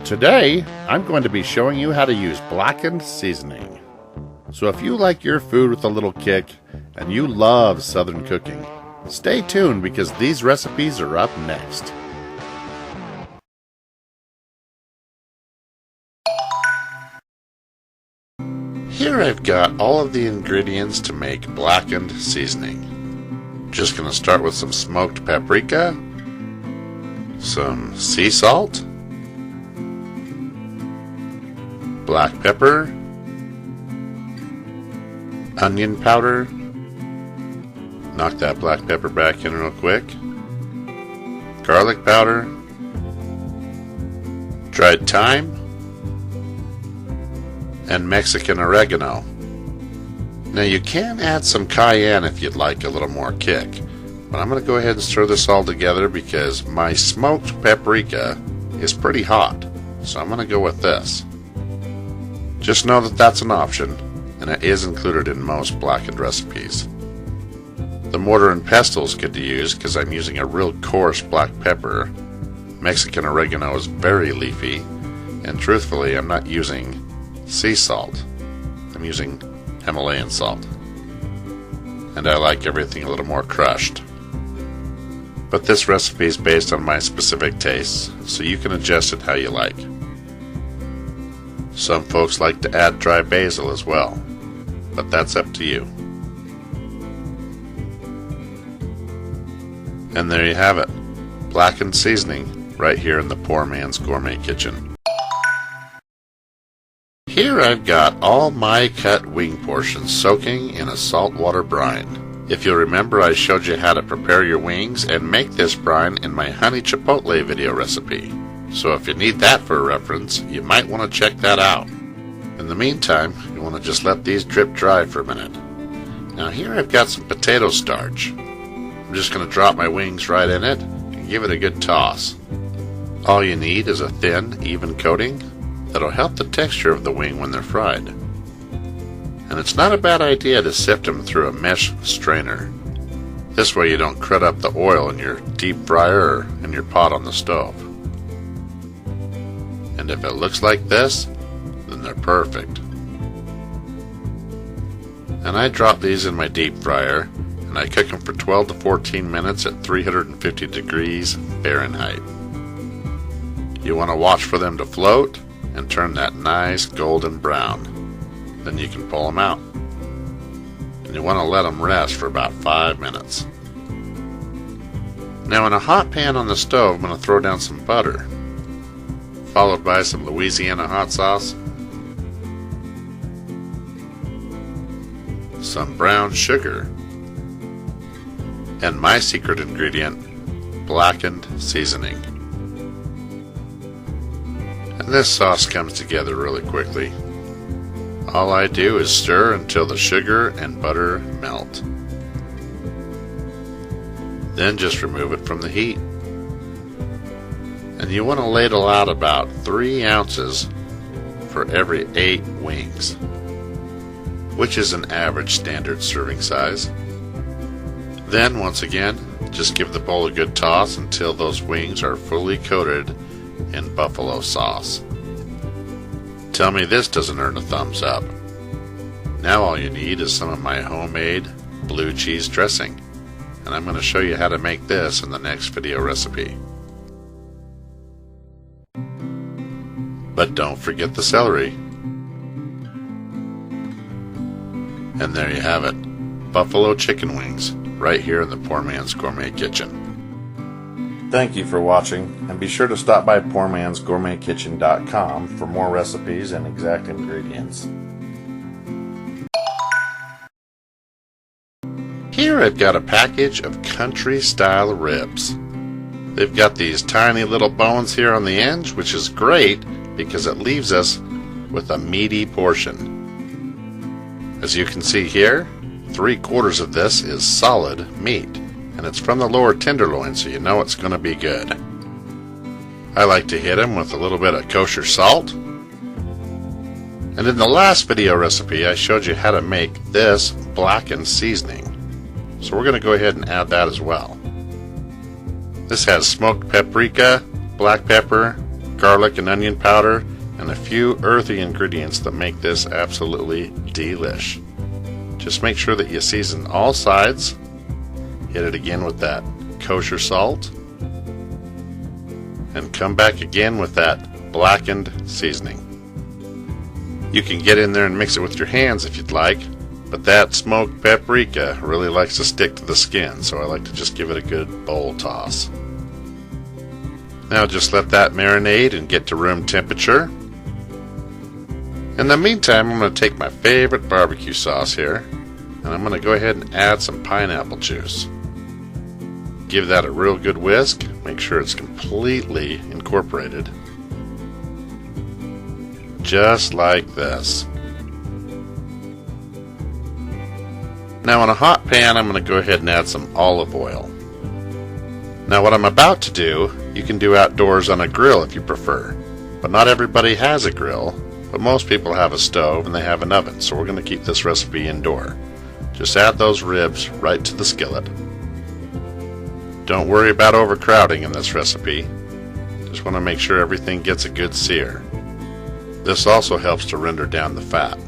Today, I'm going to be showing you how to use blackened seasoning. So if you like your food with a little kick, and you love Southern cooking, stay tuned because these recipes are up next. Here I've got all of the ingredients to make blackened seasoning. Just going to start with some smoked paprika, some sea salt, black pepper, onion powder. Knock that black pepper back in real quick. Garlic powder, dried thyme, and Mexican oregano. Now you can add some cayenne if you'd like a little more kick, but I'm going to go ahead and stir this all together because my smoked paprika is pretty hot, so I'm going to go with this. Just know that that's an option, and it is included in most blackened recipes. The mortar and pestle is good to use because I'm using a real coarse black pepper. Mexican oregano is very leafy, and truthfully I'm not using sea salt. I'm using Himalayan salt. And I like everything a little more crushed. But this recipe is based on my specific tastes, so you can adjust it how you like. Some folks like to add dry basil as well, but that's up to you. And there you have it, blackened seasoning right here in the Poor Man's Gourmet kitchen. Here I've got all my cut wing portions soaking in a saltwater brine. If you'll remember, I showed you how to prepare your wings and make this brine in my honey chipotle video recipe. So if you need that for a reference, you might want to check that out. In the meantime, you want to just let these drip dry for a minute. Now here I've got some potato starch. I'm just going to drop my wings right in it and give it a good toss. All you need is a thin, even coating that'll help the texture of the wing when they're fried. And it's not a bad idea to sift them through a mesh strainer. This way you don't crud up the oil in your deep fryer or in your pot on the stove. And if it looks like this, then they're perfect. And I drop these in my deep fryer and I cook them for 12 to 14 minutes at 350 degrees Fahrenheit. You want to watch for them to float and turn that nice golden brown. Then you can pull them out. And you want to let them rest for about 5 minutes. Now in a hot pan on the stove, I'm going to throw down some butter, followed by some Louisiana hot sauce, some brown sugar, and my secret ingredient, blackened seasoning. And this sauce comes together really quickly. All I do is stir until the sugar and butter melt. Then just remove it from the heat. And you want to ladle out about 3 ounces for every 8 wings, which is an average standard serving size. Then once again, just give the bowl a good toss until those wings are fully coated in buffalo sauce. Tell me this doesn't earn a thumbs up. Now all you need is some of my homemade blue cheese dressing, and I'm going to show you how to make this in the next video recipe. But don't forget the celery. And there you have it, buffalo chicken wings, right here in the Poor Man's Gourmet kitchen. Thank you for watching, and be sure to stop by PoorMansGourmetKitchen.com for more recipes and exact ingredients. Here I've got a package of country-style ribs. They've got these tiny little bones here on the ends, which is great because it leaves us with a meaty portion. As you can see here, 3/4 of this is solid meat, and it's from the lower tenderloin, so you know it's going to be good. I like to hit them with a little bit of kosher salt. And in the last video recipe, I showed you how to make this blackened seasoning. So we're going to go ahead and add that as well. This has smoked paprika, black pepper, garlic and onion powder, and a few earthy ingredients that make this absolutely delish. Just make sure that you season all sides. Hit it again with that kosher salt, and come back again with that blackened seasoning. You can get in there and mix it with your hands if you'd like, but that smoked paprika really likes to stick to the skin, so I like to just give it a good bowl toss. Now just let that marinate and get to room temperature. In the meantime, I'm going to take my favorite barbecue sauce here, and I'm going to go ahead and add some pineapple juice. Give that a real good whisk. Make sure it's completely incorporated. Just like this. Now in a hot pan, I'm going to go ahead and add some olive oil. Now what I'm about to do, you can do outdoors on a grill if you prefer. But not everybody has a grill, but most people have a stove and they have an oven, so we're going to keep this recipe indoor. Just add those ribs right to the skillet. Don't worry about overcrowding in this recipe. Just want to make sure everything gets a good sear. This also helps to render down the fat.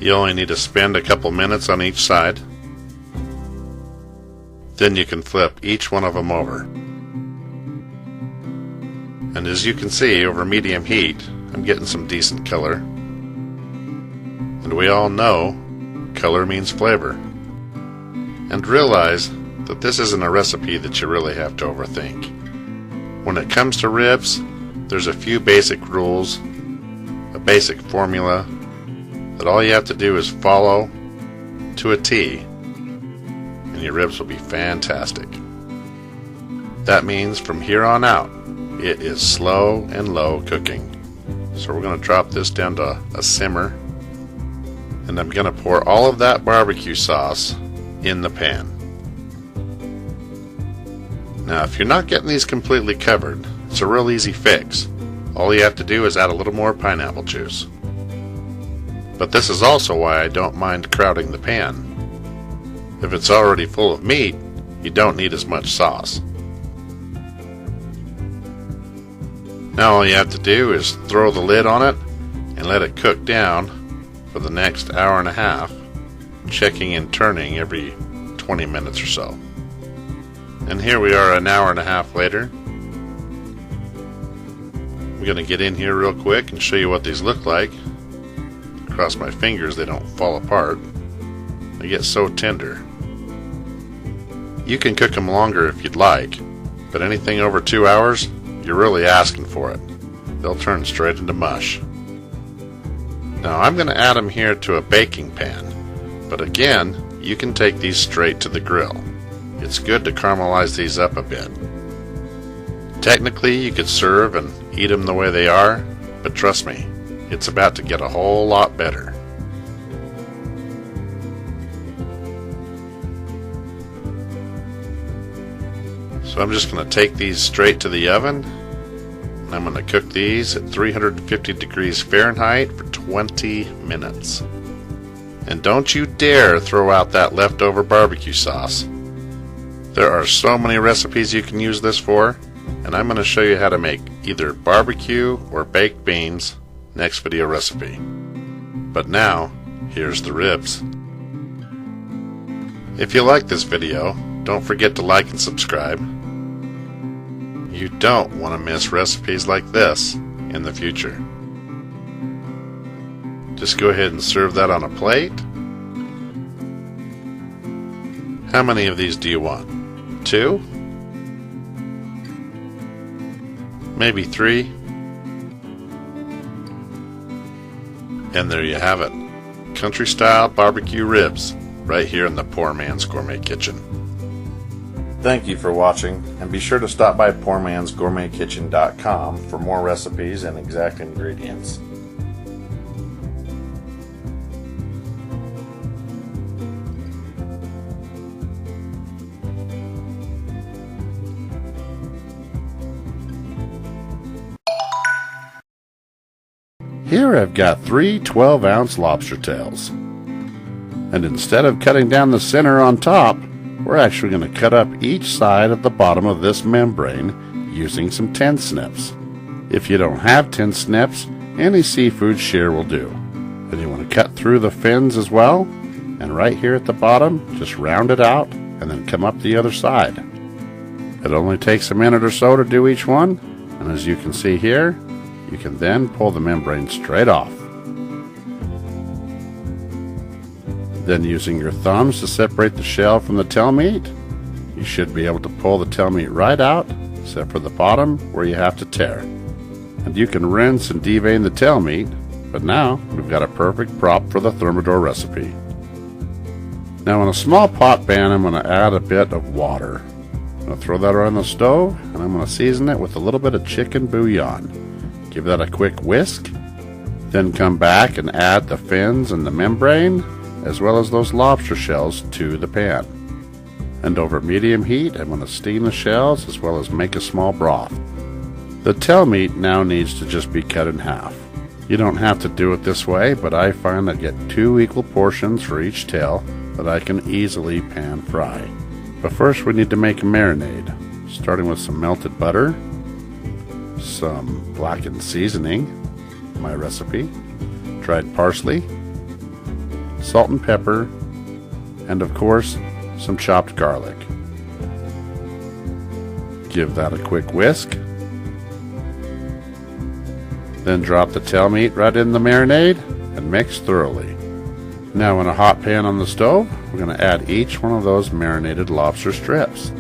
You only need to spend a couple minutes on each side. Then you can flip each one of them over. And as you can see, over medium heat, I'm getting some decent color. And we all know color means flavor. And realize that this isn't a recipe that you really have to overthink. When it comes to ribs, there's a few basic rules, a basic formula, that all you have to do is follow to a T, and your ribs will be fantastic. That means from here on out, it is slow and low cooking. So we're going to drop this down to a simmer, and I'm going to pour all of that barbecue sauce in the pan. Now if you're not getting these completely covered, it's a real easy fix. All you have to do is add a little more pineapple juice. But this is also why I don't mind crowding the pan. If it's already full of meat, you don't need as much sauce. Now all you have to do is throw the lid on it and let it cook down for the next hour and a half, checking and turning every 20 minutes or so. And here we are an hour and a half later. I'm going to get in here real quick and show you what these look like. Cross my fingers they don't fall apart. They get so tender. You can cook them longer if you'd like, but anything over 2 hours, you're really asking for it. They'll turn straight into mush. Now I'm going to add them here to a baking pan, but again, you can take these straight to the grill. It's good to caramelize these up a bit. Technically, you could serve and eat them the way they are, but trust me, it's about to get a whole lot better. So I'm just going to take these straight to the oven, and I'm going to cook these at 350 degrees Fahrenheit for 20 minutes. And don't you dare throw out that leftover barbecue sauce. There are so many recipes you can use this for, and I'm going to show you how to make either barbecue or baked beans next video recipe. But now, here's the ribs. If you like this video, don't forget to like and subscribe. You don't want to miss recipes like this in the future. Just go ahead and serve that on a plate. How many of these do you want? 2? Maybe 3? And there you have it. Country style barbecue ribs right here in the Poor Man's Gourmet Kitchen. Thank you for watching, and be sure to stop by PoorMansGourmetKitchen.com for more recipes and exact ingredients. Here I've got 3 12-ounce lobster tails. And instead of cutting down the center on top, we're actually going to cut up each side of the bottom of this membrane using some 10 snips. If you don't have 10 snips, any seafood shear will do. Then you want to cut through the fins as well, and right here at the bottom, just round it out and then come up the other side. It only takes a minute or so to do each one, and as you can see here, you can then pull the membrane straight off. Then using your thumbs to separate the shell from the tail meat, you should be able to pull the tail meat right out, except for the bottom where you have to tear. And you can rinse and devein the tail meat, but now we've got a perfect prop for the thermidor recipe. Now in a small pot pan, I'm going to add a bit of water. I'm going to throw that around the stove, and I'm going to season it with a little bit of chicken bouillon. Give that a quick whisk, then come back and add the fins and the membrane, as well as those lobster shells to the pan. And over medium heat, I'm going to steam the shells as well as make a small broth. The tail meat now needs to just be cut in half. You don't have to do it this way, but I find I get 2 equal portions for each tail that I can easily pan fry. But first we need to make a marinade, starting with some melted butter, some blackened seasoning, my recipe, dried parsley, salt and pepper, and of course, some chopped garlic. Give that a quick whisk. Then drop the tail meat right in the marinade and mix thoroughly. Now in a hot pan on the stove, we're going to add each one of those marinated lobster strips.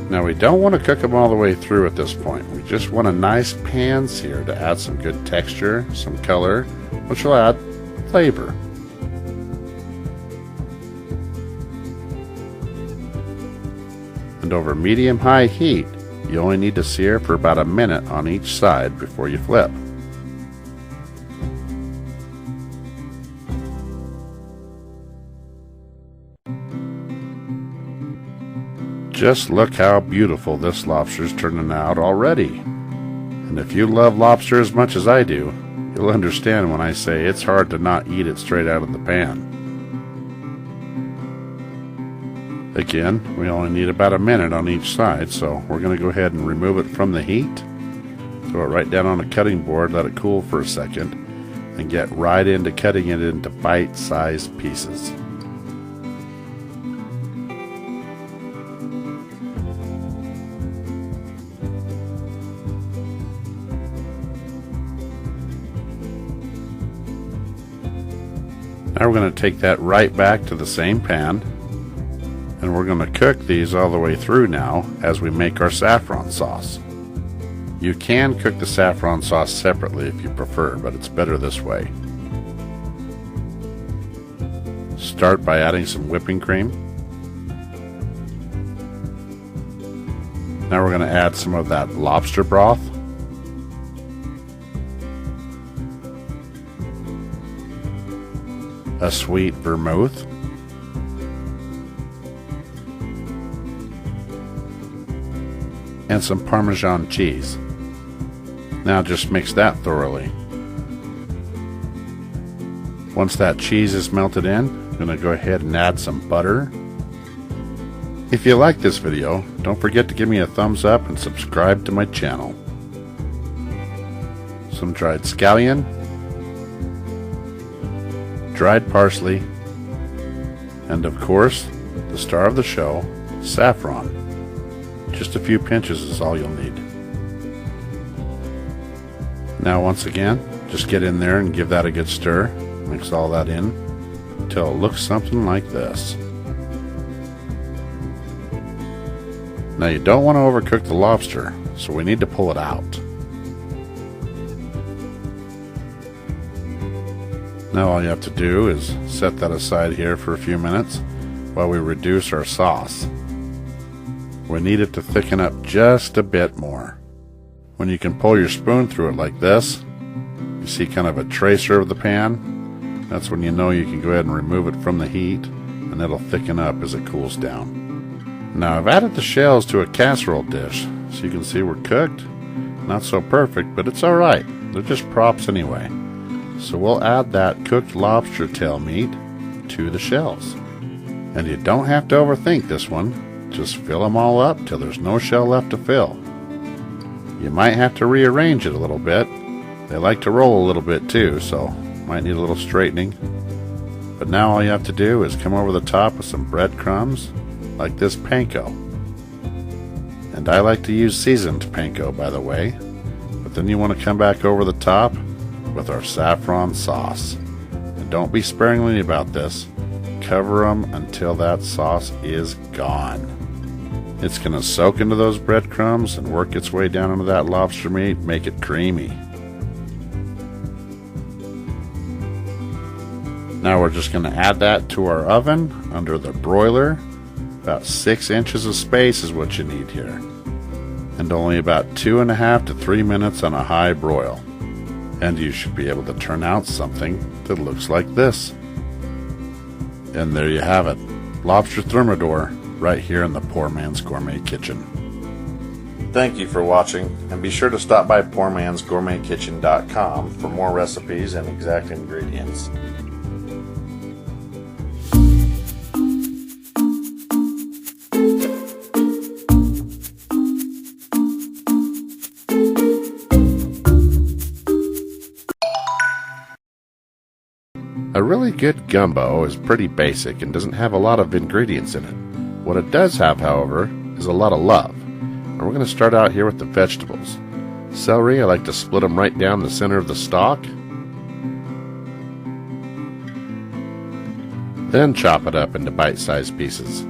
Now we don't want to cook them all the way through at this point. We just want a nice pan sear to add some good texture, some color, which will add flavor. And over medium-high heat, you only need to sear for about a minute on each side before you flip. Just look how beautiful this lobster's turning out already. And if you love lobster as much as I do, you'll understand when I say it's hard to not eat it straight out of the pan. Again, we only need about a minute on each side, so we're going to go ahead and remove it from the heat. Throw it right down on a cutting board, let it cool for a second, and get right into cutting it into bite-sized pieces. Now we're going to take that right back to the same pan, and we're going to cook these all the way through now as we make our saffron sauce. You can cook the saffron sauce separately if you prefer, but it's better this way. Start by adding some whipping cream. Now we're going to add some of that lobster broth. A sweet vermouth, and some Parmesan cheese. Now just mix that thoroughly. Once that cheese is melted in, I'm going to go ahead and add some butter. If you like this video, don't forget to give me a thumbs up and subscribe to my channel. Some dried scallion, dried parsley, and of course, the star of the show, saffron. Just a few pinches is all you'll need. Now once again, just get in there and give that a good stir. Mix all that in until it looks something like this. Now you don't want to overcook the lobster, so we need to pull it out. Now all you have to do is set that aside here for a few minutes while we reduce our sauce. We need it to thicken up just a bit more. When you can pull your spoon through it like this, you see kind of a tracer of the pan. That's when you know you can go ahead and remove it from the heat, and it'll thicken up as it cools down. Now I've added the shells to a casserole dish, so you can see we're cooked. Not so perfect, but it's alright. They're just props anyway. So we'll add that cooked lobster tail meat to the shells. And you don't have to overthink this one. Just fill them all up till there's no shell left to fill. You might have to rearrange it a little bit. They like to roll a little bit too, so might need a little straightening. But now all you have to do is come over the top with some breadcrumbs, like this panko. And I like to use seasoned panko, by the way. But then you want to come back over the top with our saffron sauce. And don't be sparingly about this. Cover them until that sauce is gone. It's going to soak into those breadcrumbs and work its way down into that lobster meat, make it creamy. Now we're just going to add that to our oven under the broiler. About 6 inches of space is what you need here. And only about 2.5 to 3 minutes on a high broil. And you should be able to turn out something that looks like this. And there you have it. Lobster thermidor right here in the Poor Man's Gourmet kitchen. Thank you for watching, and be sure to stop by PoorMansGourmetKitchen.com for more recipes and exact ingredients. A really good gumbo is pretty basic and doesn't have a lot of ingredients in it. What it does have, however, is a lot of love. And we're going to start out here with the vegetables. Celery, I like to split them right down the center of the stalk. Then chop it up into bite-sized pieces.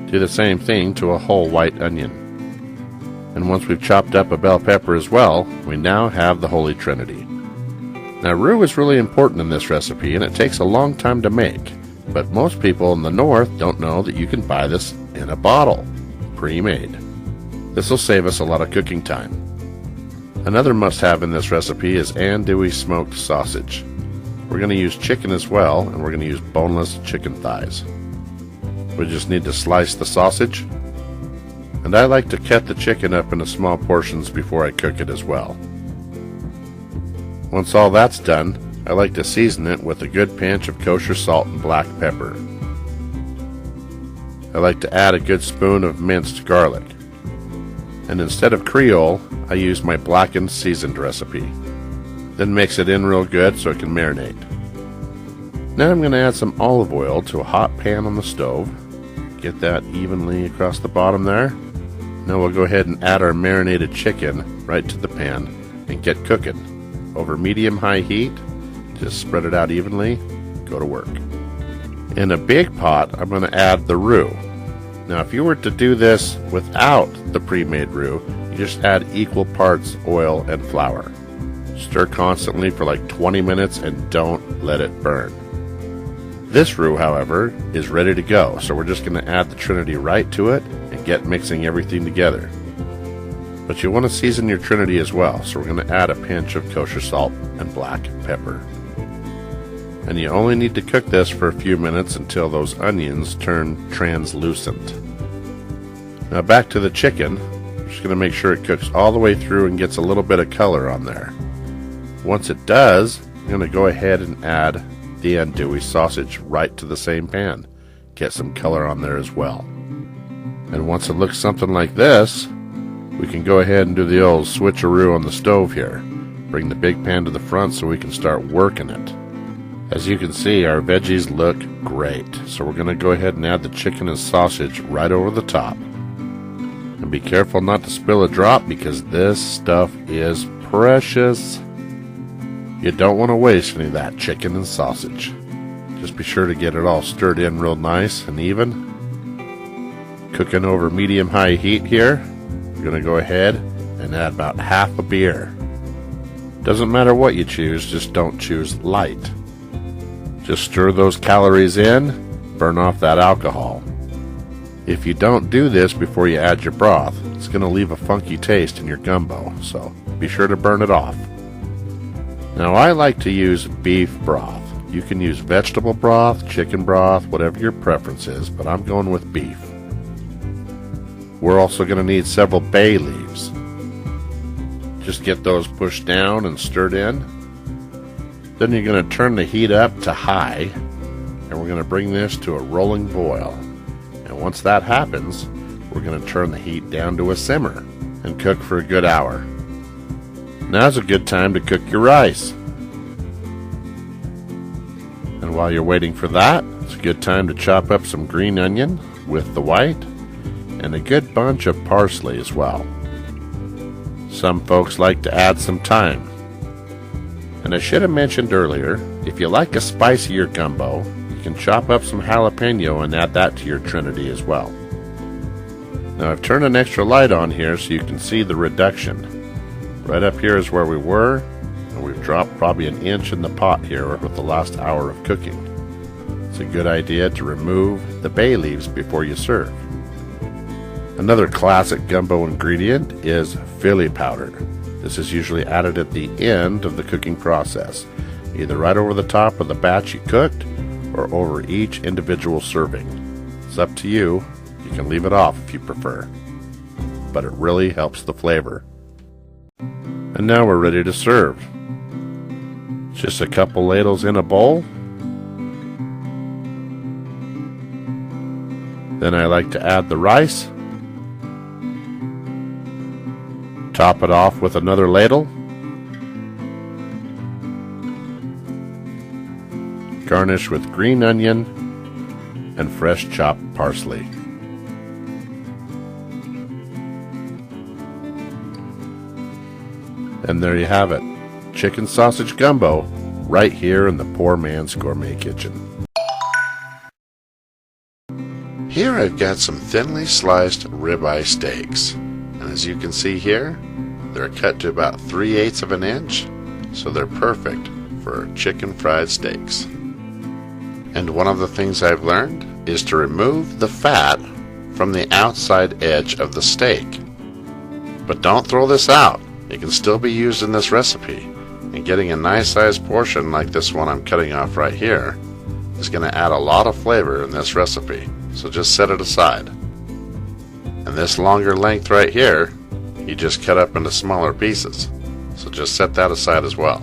Do the same thing to a whole white onion. And once we've chopped up a bell pepper as well, we now have the Holy Trinity. Now, roux is really important in this recipe, and it takes a long time to make. But most people in the north don't know that you can buy this in a bottle, pre-made. This will save us a lot of cooking time. Another must-have in this recipe is andouille smoked sausage. We're going to use chicken as well, and we're going to use boneless chicken thighs. We just need to slice the sausage, and I like to cut the chicken up into small portions before I cook it as well. Once all that's done, I like to season it with a good pinch of kosher salt and black pepper. I like to add a good spoon of minced garlic. And instead of Creole, I use my Blackened seasoned recipe. Then mix it in real good so it can marinate. Now I'm going to add some olive oil to a hot pan on the stove. Get that evenly across the bottom there. Now we'll go ahead and add our marinated chicken right to the pan and get cooking. Over medium-high heat, just spread it out evenly, go to work. In a big pot, I'm going to add the roux. Now if you were to do this without the pre-made roux, you just add equal parts oil and flour. Stir constantly for like 20 minutes and don't let it burn. This roux, however, is ready to go, so we're just going to add the Trinity right to it and get mixing everything together. But you want to season your Trinity as well, so we're going to add a pinch of kosher salt and black pepper. And you only need to cook this for a few minutes until those onions turn translucent. Now back to the chicken. I'm just going to make sure it cooks all the way through and gets a little bit of color on there. Once it does, I'm going to go ahead and add the andouille sausage right to the same pan. Get some color on there as well. And once it looks something like this, we can go ahead and do the old switcheroo on the stove here. Bring the big pan to the front so we can start working it. As you can see, our veggies look great. So we're going to go ahead and add the chicken and sausage right over the top. And be careful not to spill a drop because this stuff is precious. You don't want to waste any of that chicken and sausage. Just be sure to get it all stirred in real nice and even. Cooking over medium-high heat here. We're going to go ahead and add about half a beer. Doesn't matter what you choose, just don't choose light. Just stir those calories in, burn off that alcohol. If you don't do this before you add your broth, it's going to leave a funky taste in your gumbo, so be sure to burn it off. Now I like to use beef broth. You can use vegetable broth, chicken broth, whatever your preference is, but I'm going with beef. We're also going to need several bay leaves. Just get those pushed down and stirred in. Then you're going to turn the heat up to high, and we're going to bring this to a rolling boil. And once that happens, we're going to turn the heat down to a simmer and cook for a good hour. Now's a good time to cook your rice. And while you're waiting for that, it's a good time to chop up some green onion with the white and a good bunch of parsley as well. Some folks like to add some thyme. And I should have mentioned earlier, if you like a spicier gumbo, you can chop up some jalapeno and add that to your trinity as well. Now I've turned an extra light on here so you can see the reduction. Right up here is where we were, and we've dropped probably an inch in the pot here with the last hour of cooking. It's a good idea to remove the bay leaves before you serve. Another classic gumbo ingredient is Philly powder. This is usually added at the end of the cooking process, either right over the top of the batch you cooked or over each individual serving. It's up to you. You can leave it off if you prefer, but it really helps the flavor. And now we're ready to serve. Just a couple ladles in a bowl. Then I like to add the rice. Top it off with another ladle. Garnish with green onion and fresh chopped parsley. And there you have it, chicken sausage gumbo, right here in the Poor Man's Gourmet kitchen. Here I've got some thinly sliced ribeye steaks. And as you can see here, they're cut to about 3/8 of an inch, so they're perfect for chicken fried steaks. And one of the things I've learned is to remove the fat from the outside edge of the steak. But don't throw this out. It can still be used in this recipe, and getting a nice sized portion like this one I'm cutting off right here is going to add a lot of flavor in this recipe, so just set it aside. And this longer length right here, you just cut up into smaller pieces, so just set that aside as well.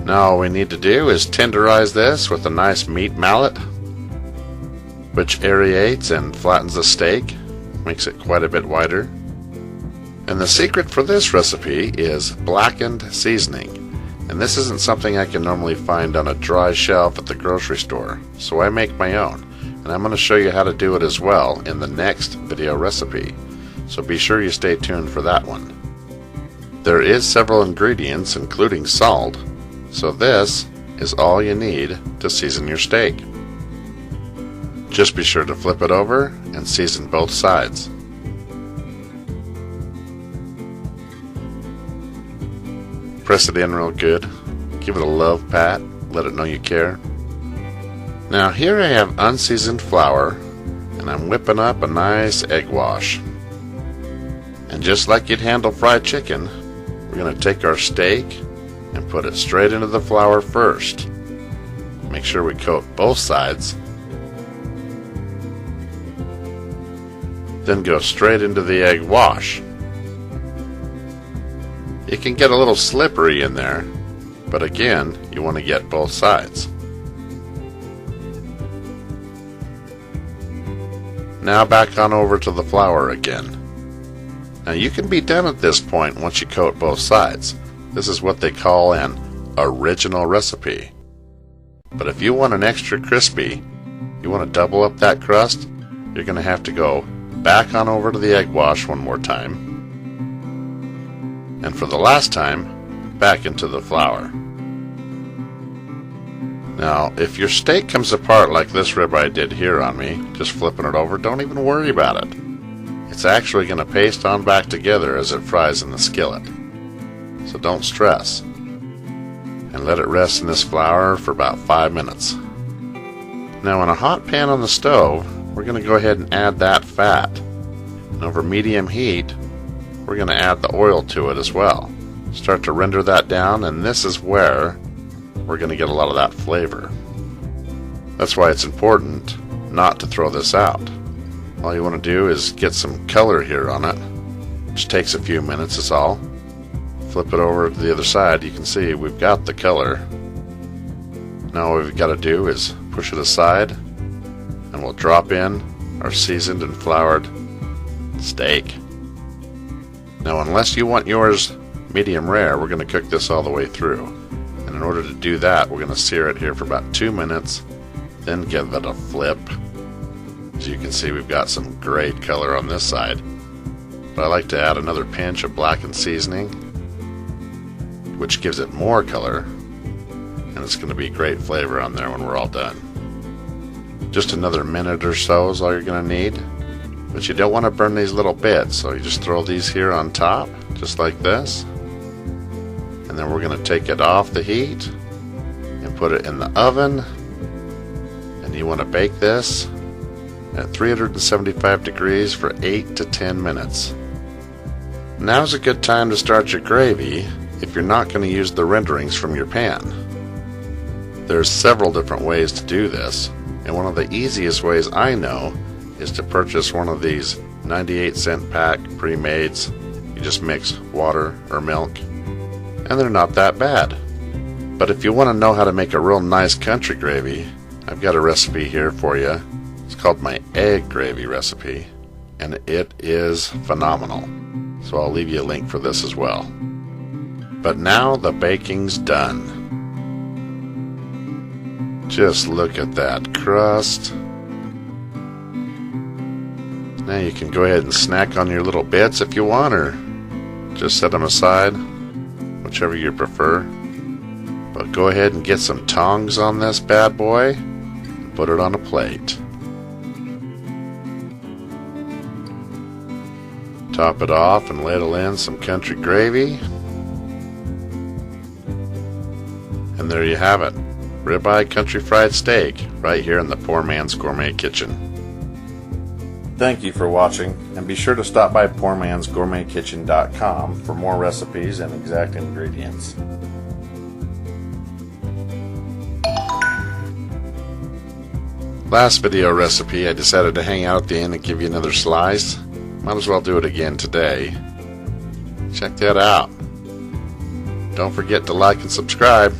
Now all we need to do is tenderize this with a nice meat mallet, which aerates and flattens the steak, makes it quite a bit wider. And the secret for this recipe is blackened seasoning, and this isn't something I can normally find on a dry shelf at the grocery store, so I make my own. And I'm going to show you how to do it as well in the next video recipe, so be sure you stay tuned for that one. There is several ingredients including salt, so this is all you need to season your steak. Just be sure to flip it over and season both sides. Press it in real good, give it a love pat, let it know you care. Now here I have unseasoned flour, and I'm whipping up a nice egg wash. And just like you'd handle fried chicken, we're going to take our steak and put it straight into the flour first. Make sure we coat both sides. Then go straight into the egg wash. It can get a little slippery in there, but again, you want to get both sides. Now back on over to the flour again. Now you can be done at this point once you coat both sides. This is what they call an original recipe. But if you want an extra crispy, you want to double up that crust, you're going to have to go back on over to the egg wash one more time. And for the last time, back into the flour. Now, if your steak comes apart like this ribeye did here on me, just flipping it over, don't even worry about it. It's actually going to paste on back together as it fries in the skillet. So don't stress. And let it rest in this flour for about 5 minutes. Now in a hot pan on the stove, we're going to go ahead and add that fat. And over medium heat, we're going to add the oil to it as well. Start to render that down, and this is where we're going to get a lot of that flavor. That's why it's important not to throw this out. All you want to do is get some color here on it, which takes a few minutes is all. flip it over to the other side, you can see we've got the color. Now what we've got to do is push it aside, and we'll drop in our seasoned and floured steak. Now unless you want yours medium rare, we're going to cook this all the way through. And in order to do that, we're going to sear it here for about 2 minutes, then give it a flip. As you can see, we've got some great color on this side. But I like to add another pinch of blackened seasoning, which gives it more color, and it's going to be great flavor on there when we're all done. Just another minute or so is all you're going to need, but you don't want to burn these little bits, so you just throw these here on top, just like this, and then we're going to take it off the heat and put it in the oven, and you want to bake this at 375 degrees for 8 to 10 minutes. Now's a good time to start your gravy if you're not going to use the renderings from your pan. There's several different ways to do this, and one of the easiest ways I know is to purchase one of these 98-cent pack pre-mades. You just mix water or milk, and they're not that bad. But if you want to know how to make a real nice country gravy, I've got a recipe here for you. It's called my egg gravy recipe, and it is phenomenal. So I'll leave you a link for this as well. But now the baking's done. Just look at that crust. Now you can go ahead and snack on your little bits if you want, or just set them aside, whichever you prefer. But go ahead and get some tongs on this bad boy and put it on a plate. Top it off and ladle in some country gravy. And there you have it. Ribeye country fried steak right here in the Poor Man's Gourmet kitchen. Thank you for watching, and be sure to stop by PoorMansGourmetKitchen.com for more recipes and exact ingredients. Last video recipe, I decided to hang out at the end and give you another slice. Might as well do it again today. Check that out. Don't forget to like and subscribe.